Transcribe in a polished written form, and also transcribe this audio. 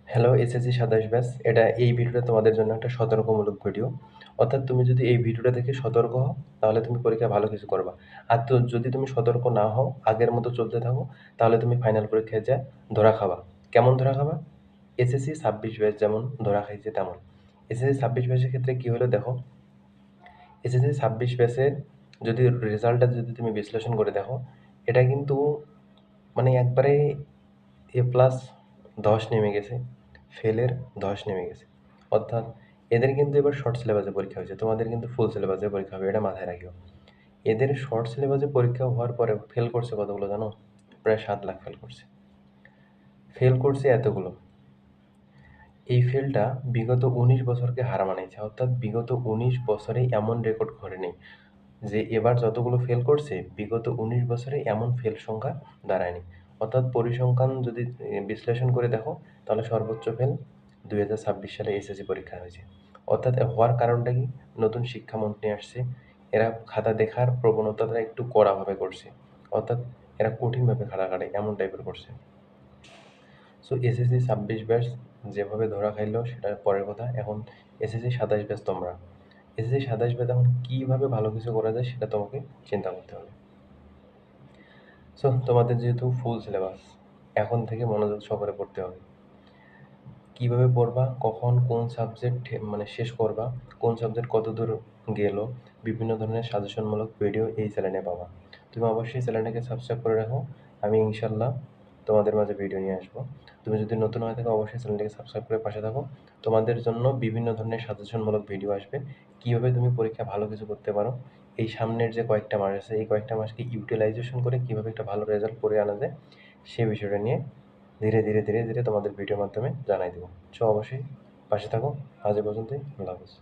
Hello SSC ২৭ batch. এই ভিডিওটা তোমাদের জন্য একটা সতর্কমূলক ভিডিও। অর্থাৎ তুমি যদি এই ভিডিওটা দেখে সতর্ক হও, তাহলে তুমি পরীক্ষায় ভালো কিছু করবা। আর যদি তুমি সতর্ক না হও, আগের মতো চলতে থাকো, তাহলে তুমি ফাইনাল পরীক্ষায় যেয়ে ধরা খাবা। কেমন ধরা খাবা? এসএসসি ২৬ ব্যাচ যেমন ধরা খাইছে তেমন। এসএসসি ২৬ ব্যাচের ক্ষেত্রে কি হলো দেখো, এসএসসি ২৬ ব্যাচের রেজাল্টটা যদি তুমি বিশ্লেষণ করে দেখো, এটা কিন্তু মানে একবারে A+ ১০ নেমে গেছে, ফেলের ১০ নেমে গেছে। অর্থাৎ এদের কিন্তু এবার শর্ট সিলেবাসে পরীক্ষা হয়েছে, তোমাদের কিন্তু ফুল সিলেবাসে পরীক্ষা হবে, এটা মাথায় রাখিও। এদের শর্ট সিলেবাসে পরীক্ষা হওয়ার পরে ফেল করছে কতগুলো জানো? প্রায় ৭ লাখ ফেল করছে। ফেল করছে এতগুলো। এই ফেলটা বিগত ১৯ বছরকে হার মানাইছে। অর্থাৎ বিগত ১৯ বছরে এমন রেকর্ড ঘটেনি যে এবার যতগুলো ফেল করছে, বিগত ১৯ বছরে এমন ফেল সংখ্যা দাঁড়ায়নি। অর্থাৎ পরিসংখ্যান যদি বিশ্লেষণ করে দেখো, তাহলে সর্বোচ্চ ফেল ২০২৬ সালে এসএসসি পরীক্ষা হয়েছে। অর্থাৎ হওয়ার কারণটা কি? নতুন শিক্ষামন্ত্রী আসছে, এরা খাতা দেখার প্রবণতাটা একটু কড়াভাবে করছে। অর্থাৎ এরা কঠিনভাবে খাতা কাটে, এমন টাইপের করছে। সো এসএসসি ২৬ ব্যাচ যেভাবে ধরা খাইলো সেটা পরের কথা। এখন এসএসসি ২৭ ব্যাচ তোমরা। এসএসসি ২৭ ব্যাচ এখন কীভাবে ভালো কিছু করা যায় সেটা তোমাকে চিন্তা করতে হবে। সো তোমাদের যেহেতু ফুল সিলেবাস, এখন থেকে মনোযোগ সহকারে পড়তে হবে। কীভাবে পড়বা, কখন কোন সাবজেক্ট মানে শেষ করবা, কোন সাবজেক্ট কতদূর গেল, বিভিন্ন ধরনের সাজেশনমূলক ভিডিও এই চ্যানেলে পাবা। তুমি অবশ্যই চ্যানেলটাকে সাবস্ক্রাইব করে রাখো। আমি ইনশাল্লাহ তোমাদের মাঝে ভিডিও নিয়ে আসবো। তুমি যদি নতুন হয়ে থাকো, অবশ্যই চ্যানেলটাকে সাবস্ক্রাইব করে পাশে থাকো। তোমাদের জন্য বিভিন্ন ধরনের সাজেশনমূলক ভিডিও আসবে। কীভাবে তুমি পরীক্ষায় ভালো কিছু করতে পারো, এই সামনের যে কয়েকটা মাস আছে, এই কয়েকটা মাসকে ইউটিলাইজেশন করে কীভাবে একটা ভালো রেজাল্ট করে আনা যায়, সেই বিষয়টা নিয়ে ধীরে ধীরে তোমাদের ভিডিওর মাধ্যমে জানাই দেবো। সো অবশ্যই পাশে থাকো। আজ এ পর্যন্তই। আল্লাহ হাফেজ।